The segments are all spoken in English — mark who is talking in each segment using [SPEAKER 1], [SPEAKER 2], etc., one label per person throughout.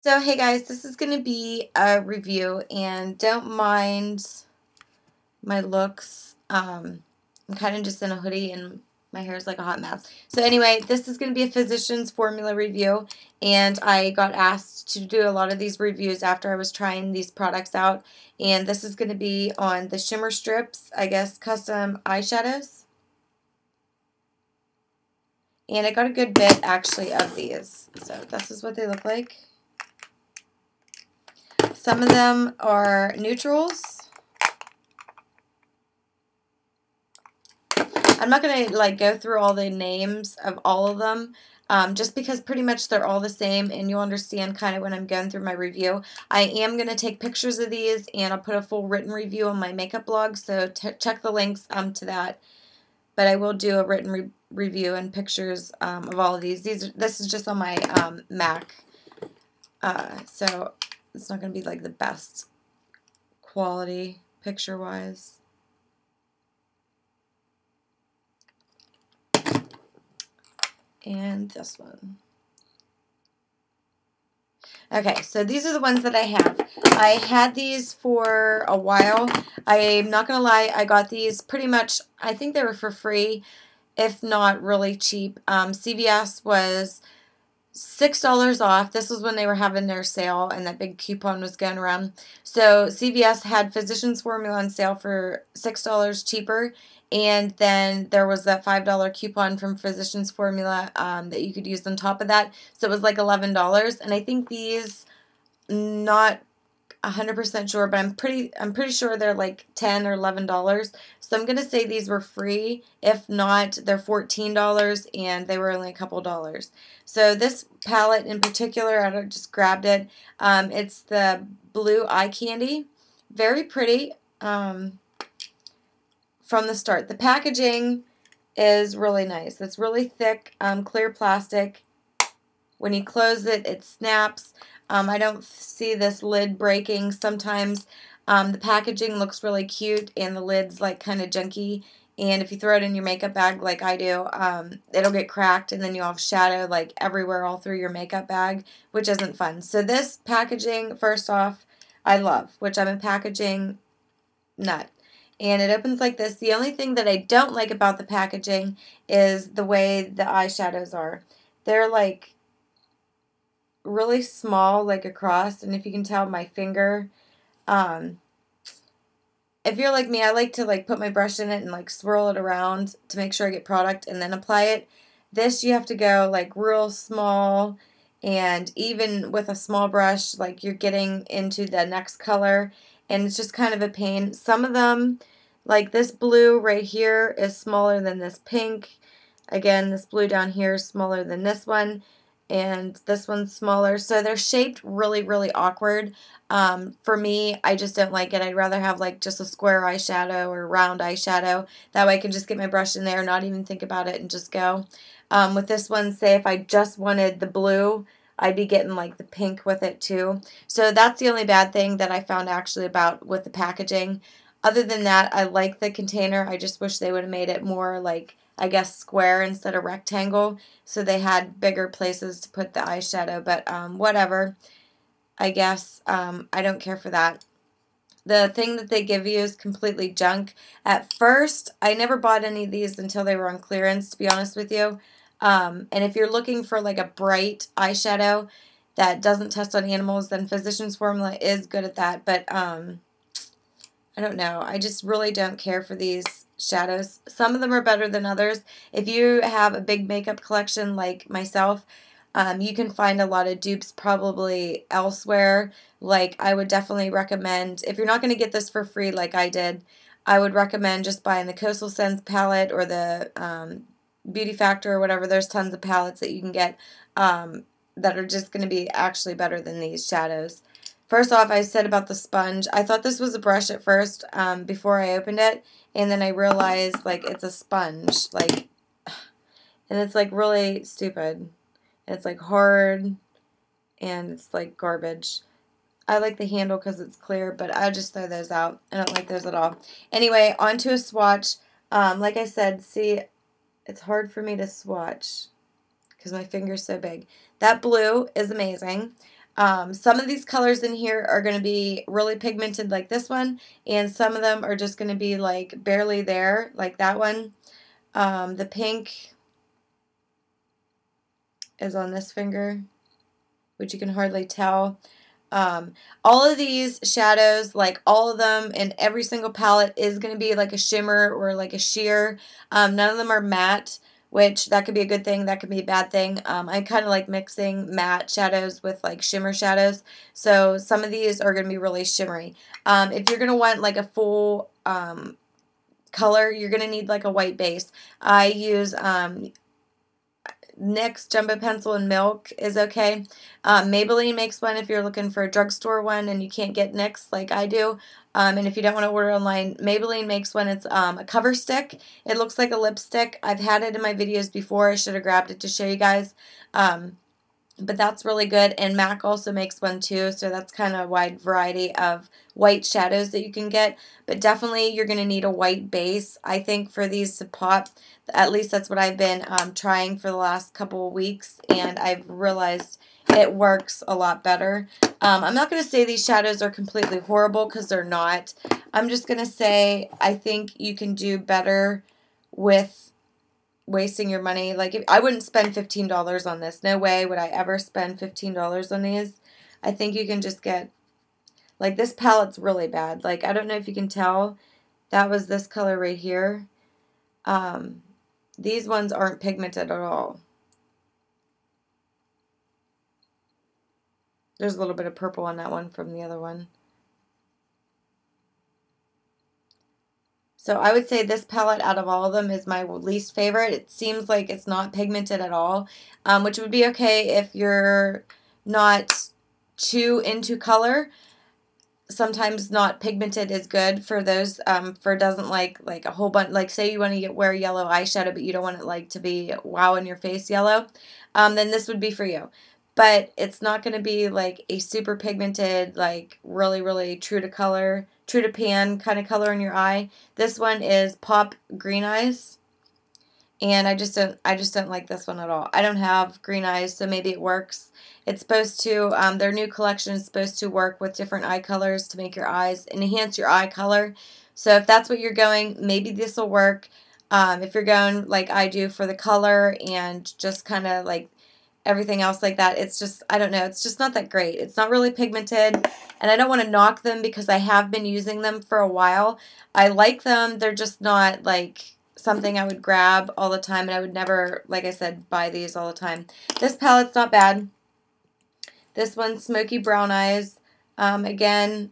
[SPEAKER 1] So hey guys, this is going to be a review and don't mind my looks. I'm kind of just in a hoodie and my hair is like a hot mess. So anyway, this is going to be a Physicians Formula review, and I got asked to do a lot of these reviews after I was trying these products out, and this is going to be on the Shimmer Strips, I guess, custom eyeshadows. And I got a good bit actually of these. So this is what they look like. Some of them are neutrals. I'm not going to go through all the names of all of them, just because pretty much they're all the same, and you'll understand kind of when I'm going through my review. I am going to take pictures of these, and I'll put a full written review on my makeup blog, so check the links to that. But I will do a written review and pictures of all of these. This is just on my Mac, so it's not going to be like the best quality picture-wise. And this one. Okay, so these are the ones that I have. I had these for a while. I'm not going to lie, I got these pretty much, I think they were for free, if not really cheap. CVS was $6 off. This was when they were having their sale and that big coupon was going around. So CVS had Physicians Formula on sale for $6 cheaper, and then there was that $5 coupon from Physicians Formula that you could use on top of that. So it was like $11, and I think these, not 100% sure, but I'm pretty sure they're like $10 or $11. So I'm gonna say these were free. If not, they're $14, and they were only a couple dollars. So this palette in particular, I just grabbed it. It's the blue eye candy, very pretty from the start. The packaging is really nice. It's really thick, clear plastic. When you close it, it snaps. I don't see this lid breaking. Sometimes the packaging looks really cute and the lid's like kind of junky, and if you throw it in your makeup bag like I do, it'll get cracked, and then you'll have shadow like everywhere all through your makeup bag, which isn't fun. So this packaging, first off, I love, which I'm a packaging nut. And it opens like this. The only thing that I don't like about the packaging is the way the eyeshadows are. They're like really small, like across, and if you can tell my finger, if you're like me, I like to like put my brush in it and like swirl it around to make sure I get product and then apply it. This you have to go like real small, and even with a small brush, like you're getting into the next color, and it's just kind of a pain. Some of them, like this blue right here, is smaller than this pink. Again, this blue down here is smaller than this one, and this one's smaller. So they're shaped really, really awkward. For me, I just don't like it. I'd rather have like just a square eyeshadow or round eyeshadow. That way I can just get my brush in there, not even think about it, and just go. With this one, say if I just wanted the blue, I'd be getting like the pink with it too. So that's the only bad thing that I found actually about with the packaging. Other than that, I like the container. I just wish they would have made it more like, I guess, square instead of rectangle, so they had bigger places to put the eyeshadow, but whatever. I guess I don't care for that. The thing that they give you is completely junk. At first, I never bought any of these until they were on clearance, to be honest with you. And if you're looking for like a bright eyeshadow that doesn't test on animals, then Physicians Formula is good at that, but I don't know. I just really don't care for these shadows. Some of them are better than others. If you have a big makeup collection like myself, you can find a lot of dupes probably elsewhere. Like, I would definitely recommend, if you're not going to get this for free like I did, I would recommend just buying the Coastal Scents palette or the Beauty Factor or whatever. There's tons of palettes that you can get that are just going to be actually better than these shadows. First off, I said about the sponge. I thought this was a brush at first before I opened it, and then I realized like it's a sponge, like, and it's like really stupid. It's like hard, and it's like garbage. I like the handle because it's clear, but I'll just throw those out. I don't like those at all. Anyway, onto a swatch. Like I said, see, it's hard for me to swatch because my finger's so big. That blue is amazing. Some of these colors in here are going to be really pigmented like this one, and some of them are just going to be like barely there, like that one. The pink is on this finger, which you can hardly tell. All of these shadows, like all of them in every single palette, is going to be like a shimmer or like a sheer. None of them are matte, which that could be a good thing, that could be a bad thing. I kind of like mixing matte shadows with like shimmer shadows, so some of these are going to be really shimmery. If you're going to want like a full color, you're going to need like a white base. I use NYX Jumbo Pencil and Milk is okay. Maybelline makes one if you're looking for a drugstore one and you can't get NYX like I do. And if you don't want to order online, Maybelline makes one. It's a cover stick. It looks like a lipstick. I've had it in my videos before. I should have grabbed it to show you guys. But that's really good, and MAC also makes one too, so that's kind of a wide variety of white shadows that you can get. But definitely you're going to need a white base, I think, for these to pop. At least that's what I've been trying for the last couple of weeks, and I've realized it works a lot better. I'm not going to say these shadows are completely horrible, because they're not. I'm just going to say I think you can do better with wasting your money. Like, I wouldn't spend $15 on this. No way would I ever spend $15 on these. I think you can just get, like, this palette's really bad. Like, I don't know if you can tell. That was this color right here. These ones aren't pigmented at all. There's a little bit of purple on that one from the other one. So I would say this palette out of all of them is my least favorite. It seems like it's not pigmented at all, which would be okay if you're not too into color. Sometimes not pigmented is good for those, for doesn't like a whole bunch, like say you want to wear yellow eyeshadow but you don't want it like to be wow in your face yellow, then this would be for you. But it's not going to be like a super pigmented, like really, really true to color, true to pan kind of color in your eye. This one is Pop Green Eyes, and I just don't like this one at all. I don't have green eyes, so maybe it works. It's supposed to, their new collection is supposed to work with different eye colors to make your eyes, enhance your eye color. So if that's what you're going, maybe this will work. If you're going like I do for the color and just kind of like everything else like that, it's just, I don't know, it's just not that great. It's not really pigmented, and I don't want to knock them because I have been using them for a while. I like them. They're just not like something I would grab all the time, and I would never, like I said, buy these all the time. This palette's not bad. This one's Smoky Brown Eyes. Again,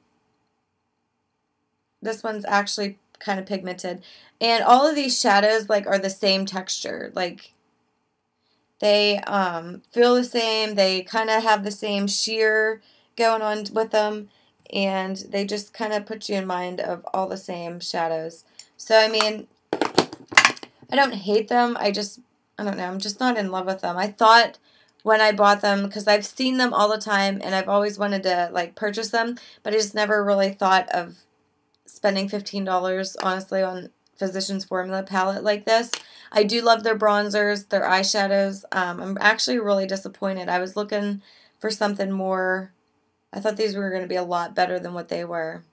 [SPEAKER 1] this one's actually kind of pigmented. And all of these shadows like are the same texture. Like, they feel the same. They kind of have the same sheer going on with them, and they just kind of put you in mind of all the same shadows. So, I mean, I don't hate them. I don't know. I'm just not in love with them. I thought when I bought them, because I've seen them all the time, and I've always wanted to, like, purchase them, but I just never really thought of spending $15, honestly, on Physicians Formula palette like this. I do love their bronzers, their eyeshadows. I'm actually really disappointed. I was looking for something more. I thought these were going to be a lot better than what they were.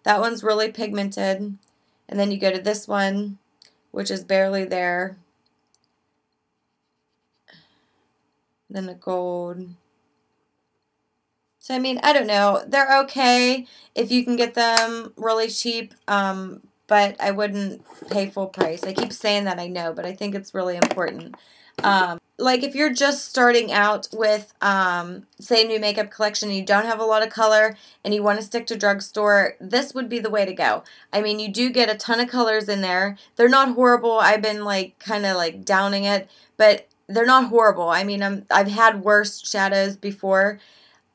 [SPEAKER 1] That one's really pigmented. And then you go to this one, which is barely there. Then the gold. So, I mean, I don't know. They're okay if you can get them really cheap, but I wouldn't pay full price. I keep saying that, I know, but I think it's really important. Like, if you're just starting out with, say, a new makeup collection and you don't have a lot of color and you want to stick to drugstore, this would be the way to go. I mean, you do get a ton of colors in there. They're not horrible. I've been, like, kind of, like, downing it, but they're not horrible. I mean, I've had worse shadows before.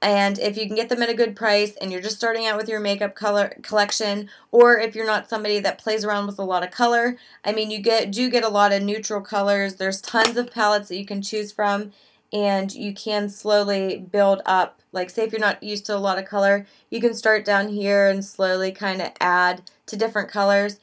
[SPEAKER 1] And if you can get them at a good price and you're just starting out with your makeup color collection, or if you're not somebody that plays around with a lot of color, I mean, you do get a lot of neutral colors. There's tons of palettes that you can choose from, and you can slowly build up. Like, say if you're not used to a lot of color, you can start down here and slowly kind of add to different colors,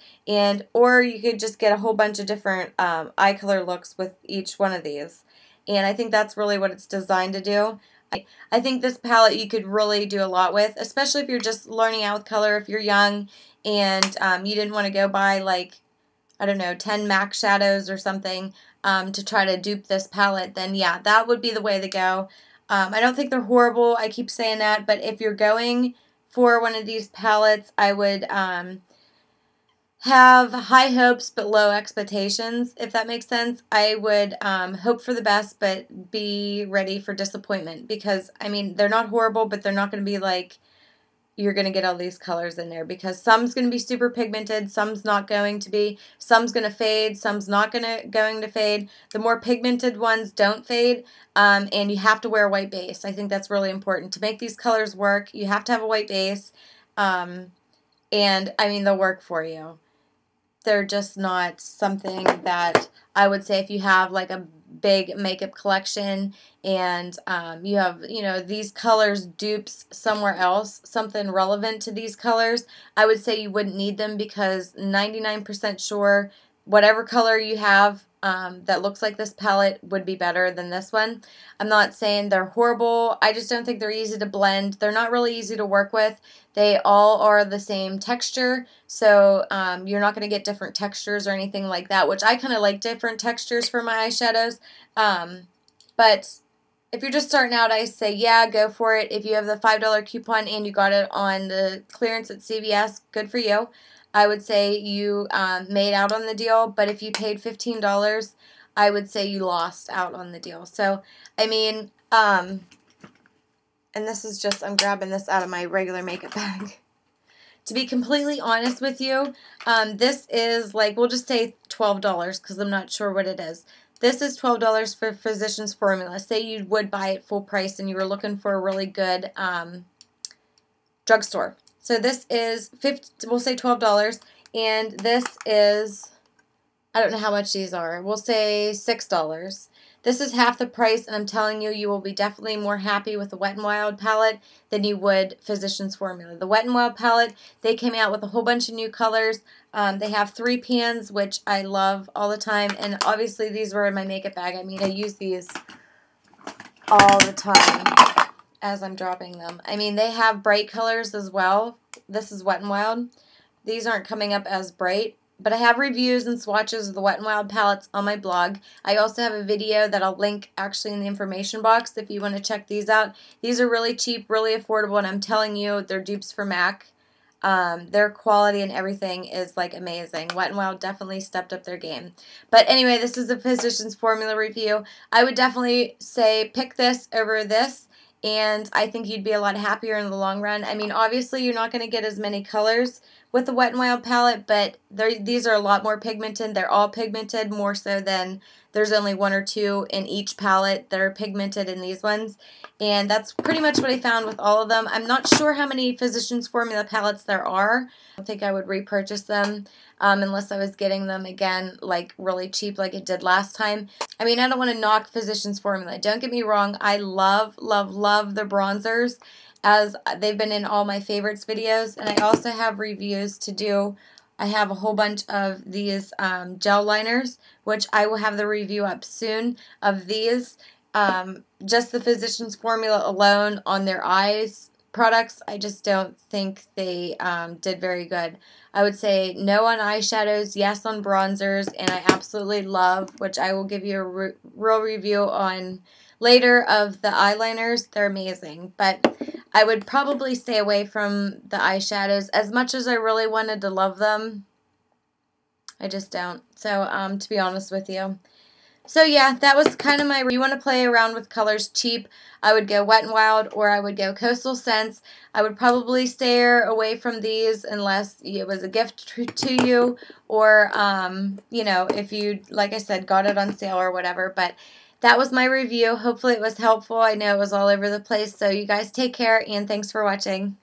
[SPEAKER 1] or you could just get a whole bunch of different eye color looks with each one of these. And I think that's really what it's designed to do. I think this palette you could really do a lot with, especially if you're just learning out with color, if you're young and you didn't want to go buy like, I don't know, 10 MAC shadows or something to try to dupe this palette, then yeah, that would be the way to go. I don't think they're horrible. I keep saying that, but if you're going for one of these palettes, I would have high hopes but low expectations, if that makes sense. I would hope for the best but be ready for disappointment because, I mean, they're not horrible, but they're not going to be like you're going to get all these colors in there because some's going to be super pigmented, some's not going to be, some's going to fade, some's not going to fade. The more pigmented ones don't fade, and you have to wear a white base. I think that's really important. To make these colors work, you have to have a white base, and, I mean, they'll work for you. They're just not something that I would say if you have like a big makeup collection and you have, you know, these colors dupes somewhere else, something relevant to these colors, I would say you wouldn't need them because 99% sure whatever color you have that looks like this palette would be better than this one. I'm not saying they're horrible. I just don't think they're easy to blend. They're not really easy to work with. They all are the same texture, so you're not going to get different textures or anything like that, which I kind of like different textures for my eyeshadows. But if you're just starting out, I say, yeah, go for it. If you have the $5 coupon and you got it on the clearance at CVS, good for you. I would say you made out on the deal, but if you paid $15, I would say you lost out on the deal. So, I mean, and this is just, I'm grabbing this out of my regular makeup bag. To be completely honest with you, this is like, we'll just say $12 because I'm not sure what it is. This is $12 for Physicians Formula. Say you would buy it full price and you were looking for a really good drugstore. So this is we'll say $12, and this is, I don't know how much these are. We'll say $6. This is half the price, and I'm telling you, you will be definitely more happy with the Wet n Wild palette than you would Physicians Formula. The Wet n Wild palette, they came out with a whole bunch of new colors. They have 3 pans, which I love all the time, and obviously these were in my makeup bag. I mean, I use these all the time as I'm dropping them. I mean, they have bright colors as well. This is Wet n Wild. These aren't coming up as bright, but I have reviews and swatches of the Wet n Wild palettes on my blog. I also have a video that I'll link actually in the information box if you want to check these out. These are really cheap, really affordable, and I'm telling you, they're dupes for MAC. Their quality and everything is like amazing. Wet n Wild definitely stepped up their game. But anyway, this is a Physicians Formula review. I would definitely say pick this over this, and I think you'd be a lot happier in the long run. I mean, obviously, you're not going to get as many colors with the Wet n Wild palette, but these are a lot more pigmented. They're all pigmented, more so than there's only 1 or 2 in each palette that are pigmented in these ones. And that's pretty much what I found with all of them. I'm not sure how many Physicians Formula palettes there are. I don't think I would repurchase them unless I was getting them again, like really cheap like it did last time. I mean, I don't want to knock Physicians Formula. Don't get me wrong. I love, love, love the bronzers, as they've been in all my favorites videos. And I also have reviews to do. I have a whole bunch of these gel liners, which I will have the review up soon of these. Just the Physicians Formula alone on their eyes products, I just don't think they did very good. I would say no on eyeshadows, yes on bronzers, and I absolutely love, which I will give you a real review on later, of the eyeliners. They're amazing, but I would probably stay away from the eyeshadows. As much as I really wanted to love them, I just don't. So, to be honest with you. So yeah, that was kind of my, you want to play around with colors cheap, I would go Wet n Wild or I would go Coastal Scents. I would probably stay away from these unless it was a gift to you, or, you know, if you, like I said, got it on sale or whatever. But that was my review. Hopefully it was helpful. I know it was all over the place. So you guys take care, and thanks for watching.